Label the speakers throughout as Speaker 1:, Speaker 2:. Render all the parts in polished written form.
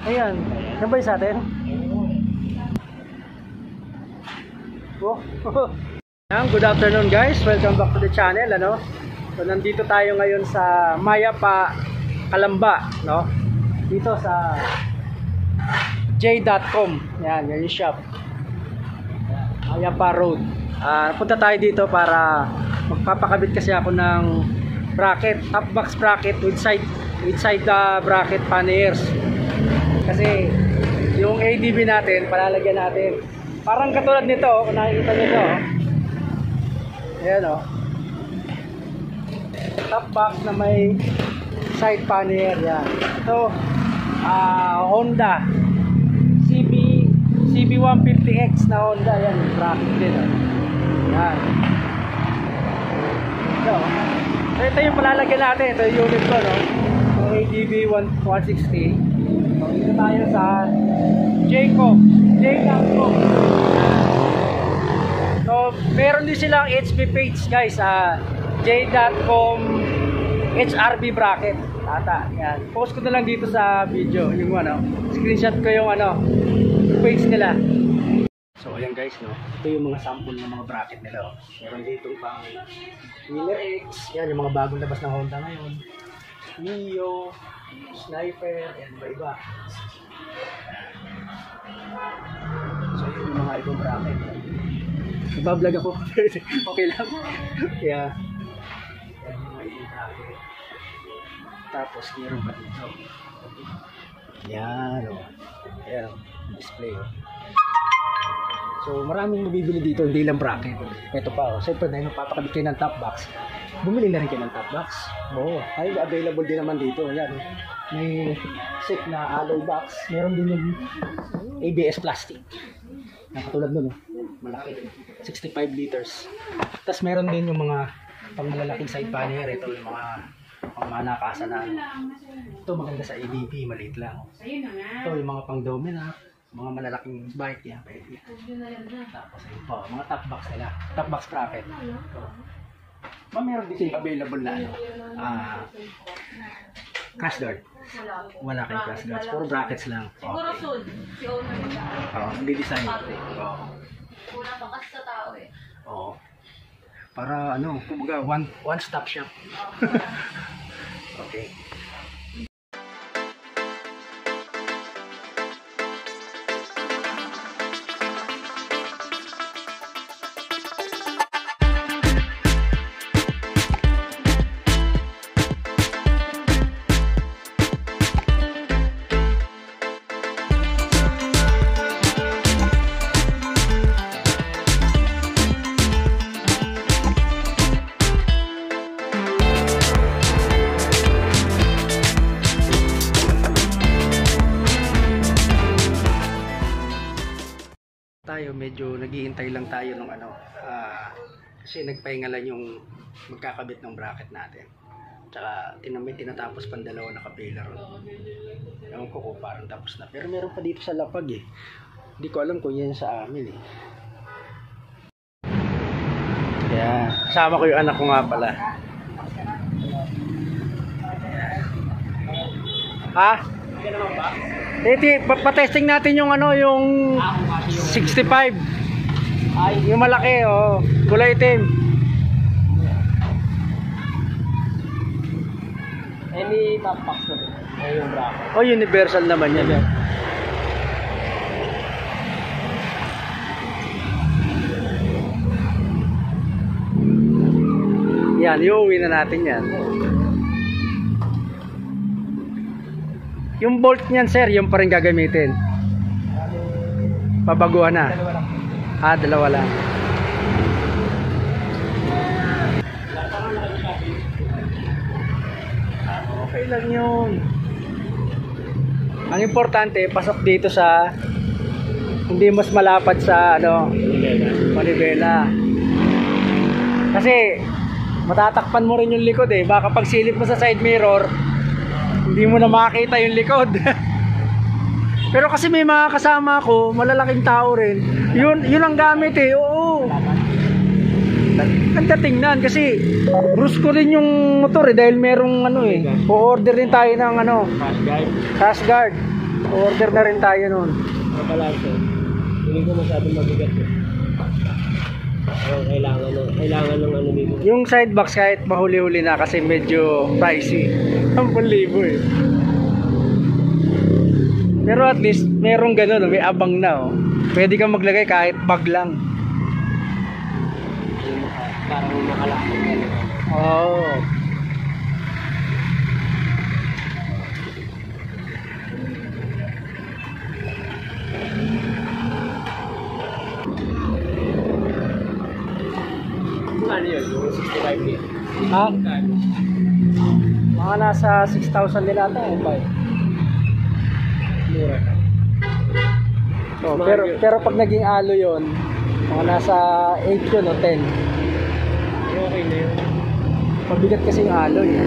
Speaker 1: Ayan. Yan ba yung sa atin? Oh. Good afternoon guys. Welcome back to the channel. Ano? So nandito tayo ngayon sa Mayapa, Calamba, no? Dito sa j.com. Yan yung shop. Mayapa Road. Punta tayo dito para magpapakabit kasi ako ng bracket, top box bracket with side bracket panniers. Kasi yung ADB natin, palalagyan natin. Parang katulad nito, kung nakikita nyo ito. Ayan o. Top box na may side pannier. Yan. Ito, Honda CB150X na Honda. Yan, bracket din o. Yan. Ito yung palalagyan natin. Ito yung unit ko, no? Yung ADB 160. So, dito tayo sa j.com. So, meron din silang HB page, guys. j.com HRB bracket. Yan. Post ko na lang dito sa video. Yung screenshot ko yung page nila. So, ayan guys, no? Ito yung mga sample ng mga bracket nila. Meron dito pang Miller X. Yan, yung mga bagong labas ng Honda ngayon. Mio, Sniper, yan, iba-iba. So, yun yung mga ibang bracket. Nagbablog ako. Okay lang. Kaya, yan yung mga ibang bracket. Tapos, meron pa dito. Yan, o. Yan, display, o. So, maraming mabibili dito, hindi lang bracket. Ito pa, siyempre dahil magpapakabit kayo ng top box, bumili na rin kayo ng top box. Oo, ay available din naman dito. Yan, may sick na alloy box. Meron din yung ABS plastic. Katulad nun, malaki. 65 liters. Tapos meron din yung mga pangmalalaking side pannier. Ito yung mga pangmanakasan na. Ito maganda sa ADB, maliit lang. Ito yung mga pang dominant. Mga malalaking bike yan, pwede. Tapos ayun po, mga top box nila, top box bracket. Meron din yung available na crash guard. Wala kayong crash guards, puro brackets lang.
Speaker 2: Siguro soon, si owner nila.
Speaker 1: Hindi design.
Speaker 2: Una pa kasi sa tao eh.
Speaker 1: Oo. Para kumbaga one stop shop. Okay. Tayo medyo naghihintay lang tayo ng kasi nagpahinga lang yung magkakabit ng bracket natin. Tsaka tinatapos pang dalawa na kapila ron. Ewan ko kung parang tapos na. Pero meron pa dito sa lapag eh. Hindi ko alam kung yan sa amin eh. Yeah. Kasama ko yung anak ko nga pala. Ha? Pa-testing natin yung yung 65. Yung malaki, kulay itim.
Speaker 2: Any top box na rin. Yung bracket.
Speaker 1: Universal naman yan. Yan, iuwi na natin yan. Yung bolt niyan sir, yung pa rin gagamitin. Pabaguhan na. Dalawa lang. Okay lang yun. Ang importante, pasok dito sa hindi mas malapad sa manibela. Kasi matatakpan mo rin yung likod eh. Baka pag silip mo sa side mirror, hindi mo na makakita yung likod. Pero kasi may mga kasama ko, malalaking tao rin. Yun ang gamit eh. Oo. Ganda tingnan kasi brusko rin yung motor eh dahil merong o-order din tayo ng crash guard. Order na rin tayo nun.
Speaker 2: Kabalanse. Hindi ko masyadong mabigat eh. So, kailangan ng ano dito.
Speaker 1: Yung side box kahit mahuli-huli na kasi medyo pricey. 10,000 eh. Pero at least merong ganun, may abang na oh. Pwede kang maglagay kahit bag lang.
Speaker 2: Parang nakalakot.
Speaker 1: Oh.
Speaker 2: Ano yun? Yung 65 din.
Speaker 1: Ha? Mga nasa 6,000 din ata o 5.
Speaker 2: Mura.
Speaker 1: Oh, pero pag naging alo yon, mga nasa 8 yun o 10.
Speaker 2: Pero okay na yun.
Speaker 1: Mabigat kasi yung alo eh.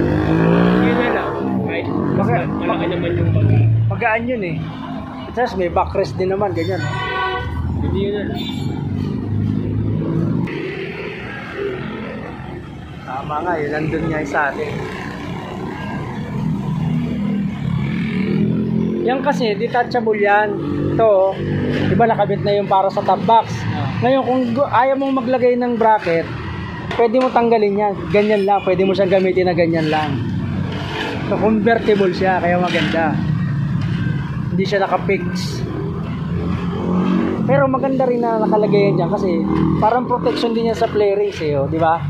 Speaker 2: Yun na lang. Kahit malaki naman yung bag.
Speaker 1: Magaan yun eh. Tapos may backrest din naman, ganyan.
Speaker 2: Hindi yun na lang.
Speaker 1: Tama nga, yun nandun nga sa atin. Yan kasi, detachable yan. Ito, di ba nakabit na yung para sa top box. Ngayon, kung ayaw mong maglagay ng bracket, pwede mo tanggalin yan. Ganyan lang, pwede mo siyang gamitin na ganyan lang. So, convertible siya, kaya maganda. Hindi siya nakapix. Pero maganda rin na nakalagay yan dyan kasi parang protection din yan sa flare rings eh, oh, di ba?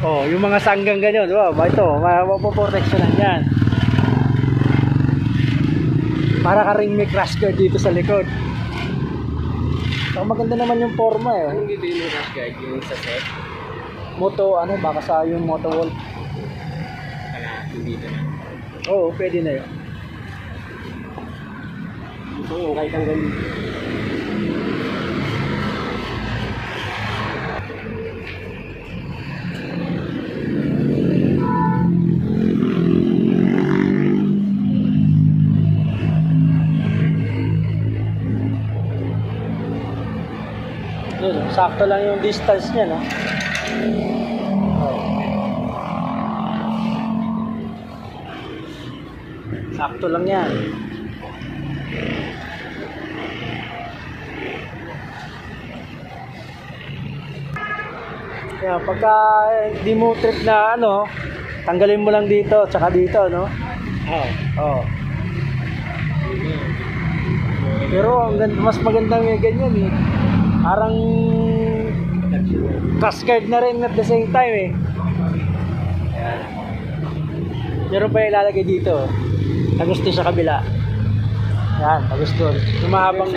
Speaker 1: Oh, yung mga sanggang ganyan, di ba? Ito, mapoproteksyonan yan. Para ka rin may crash guard dito sa likod. So, maganda naman yung forma eh.
Speaker 2: Anong dito yung crash guard? Yung sa set?
Speaker 1: Moto, ano, baka sa yung moto wall.
Speaker 2: Dito na.
Speaker 1: Oo, pwede na yun.
Speaker 2: Ito yung kahit ang ganun.
Speaker 1: Yun, sakto lang yung distance niya, no? Sakto lang yan. Kaya pagka di mo trip na ano, tanggalin mo lang dito, tsaka dito, no?
Speaker 2: Oo.
Speaker 1: Oo. Pero mas magandang yung ganyan eh. Parang crash guard na rin at the same time eh. Meron pa ilalagay dito. Tagusto sa kabila. Yan, tagusto. Yung mahabang...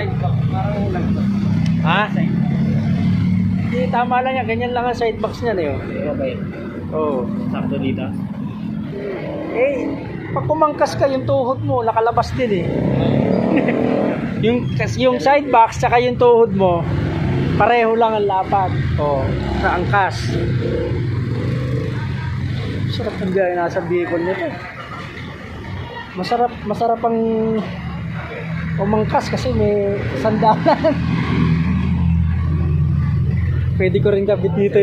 Speaker 1: Ha? Hindi, tama lang yan. Ganyan lang ang side box niya na yun.
Speaker 2: Okay.
Speaker 1: Oo.
Speaker 2: Sakto dito.
Speaker 1: Eh, pag kumangkas ka, yung tuhod mo, nakalabas din eh. yung side box, saka yung tuhod mo, pareho lang ang lapad. Oo, sa angkas. Sarap ng biyahe nasa Bicol nito. Masarap ang umangkas kasi may sandalan. Pwede ko rin kabit dito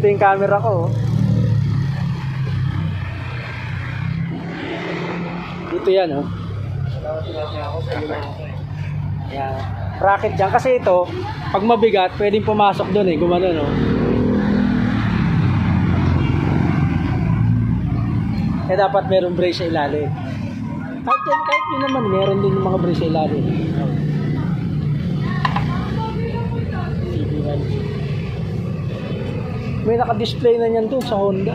Speaker 1: yung camera ko. Dito yan, oh. Yan. Bracket dyan. Kasi ito, pag mabigat, pwedeng pumasok doon eh. Gumano, no? Eh, dapat merong brace sa ilalim. Kahit yun naman, meron din yung mga brace sa ilalim. May naka-display na niyan doon sa Honda.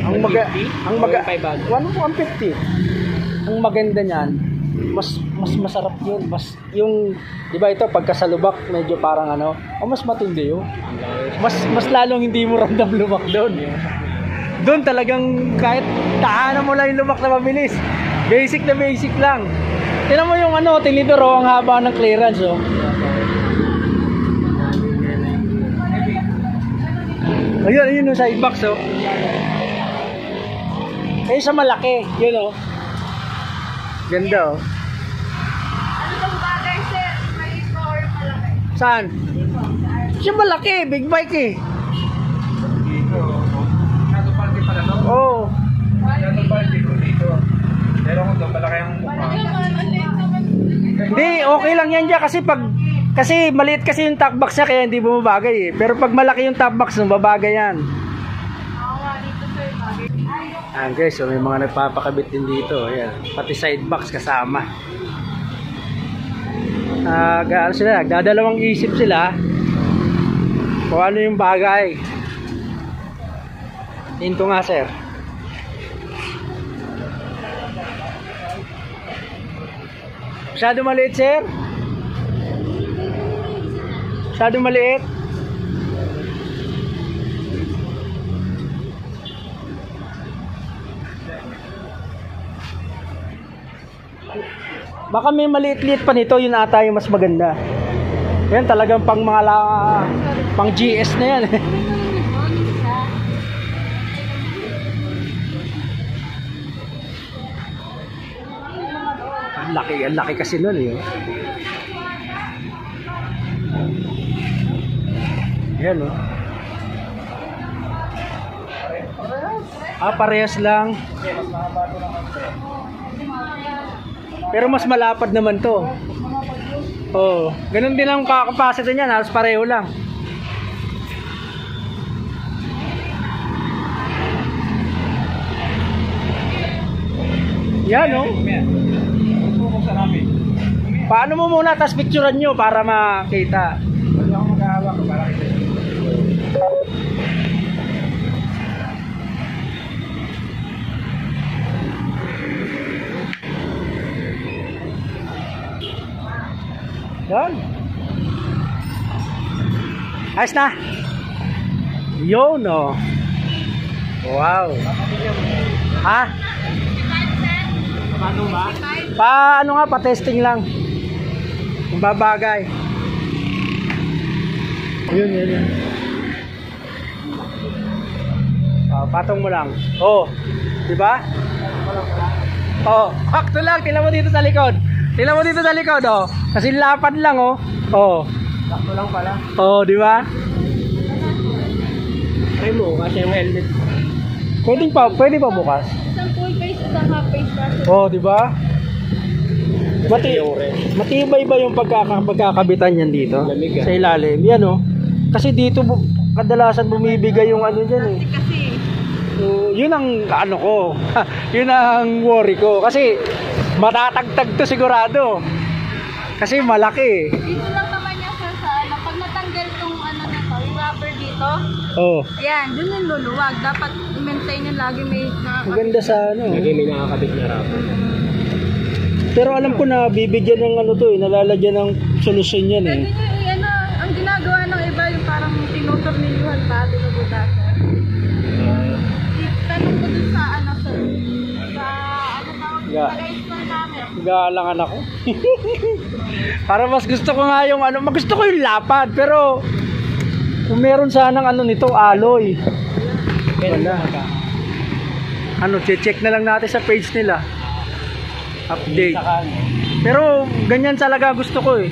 Speaker 1: Ang 150. Ang maganda niyan, mas masarap yun. Yung, di ba ito, pagka sa lubak, medyo parang ano, mas matindi yun. Mas lalong hindi mo ramdam lubak doon. Doon talagang kahit daanan mo lang yung lubak na mabilis. Basic na basic lang. Tingnan mo yung ano, tinidor, ang haba ng clearance, oh. Ayun yung side box, oh. Eh, sa malaki, yun, oh. Ganda, oh.
Speaker 3: Ano bang bagay, sir? Maliit mo or malaki?
Speaker 1: Saan? Siya malaki, big bike eh.
Speaker 2: Dito. Nagpapalti pala no?
Speaker 1: Oo.
Speaker 2: Nagpapalti ko dito. malaki ang mukha.
Speaker 1: Hindi, okay lang yan dyan kasi maliit kasi yung top box niya kaya hindi bumabagay eh. Pero pag malaki yung top box, babagay yan. Ayan guys, so may mga nagpapakabit din dito. Ayan, pati side box kasama. Ano sila, nagdadalawang isip sila kung ano yung bagay. Hinto nga sir. Masyado maliit sir? Masyado maliit? Baka may maliit-liit pa nito, yun ata yung mas maganda. Yan talagang pang mga pang GS na yan. Ang laki kasi nun eh. Yan oh. Parehas lang. Pero mas malapad naman to. Oh, ganun din ang capacity niyan, halos pareho lang. Yan oh. Paano mo muna tas picturean nyo para makita.
Speaker 2: Hindi ako mag-ahawak para kita.
Speaker 1: Yan. Ayos na. Yo no. Wow. Ha?
Speaker 2: Paano ba?
Speaker 1: Ano nga, pa-testing lang. Kung babagay. Yun. Patong mo lang. Oh, di ba? Oh, sakto lang. Tingnan mo dito sa likod. Oh. Kasi lapad lang, oh. Oh.
Speaker 2: Sakto lang pala.
Speaker 1: Oh, di ba?
Speaker 2: Try mo kasi yung helmet.
Speaker 1: Pwede pa bukas.
Speaker 3: Isang full face, isang half face pa.
Speaker 1: Oh, di ba? Matibay ba yung pagkakabitan yan dito?
Speaker 2: Lamig, ah.
Speaker 1: Sa ilalim. Yan oh. Kasi dito kadalasan bumibigay yung ano dyan eh.
Speaker 3: Kasi,
Speaker 1: So, yun ang ano ko. Yun ang worry ko. Kasi matatagtag to sigurado. Kasi malaki.
Speaker 3: dito lang naman niya sir sa ano, pag natanggal tong ano na to, yung rubber dito,
Speaker 1: Oh.
Speaker 3: ayan, dun yung luluwag. Dapat i-maintain yung lagi may
Speaker 1: Maganda sa ano.
Speaker 2: Lagi may nakakabit na rubber.
Speaker 1: Pero alam ko na bibigyan ng ano to eh. Nalalagyan ng solusyon yan eh.
Speaker 3: Pwede nyo ano, ang ginagawa ng iba yung parang tinutornilyuhan pa, tinubutasan. Tanong ko dun sa ano sir, sa ano tawag
Speaker 1: Yeah.
Speaker 3: sa install namin.
Speaker 1: Galangan ako. Para mas gusto ko nga yung ano, gusto ko yung lapad pero kung meron sanang ano nito, alloy. Wala. Ano, check na lang natin sa page nila. Update. Pero ganyan talaga gusto ko eh.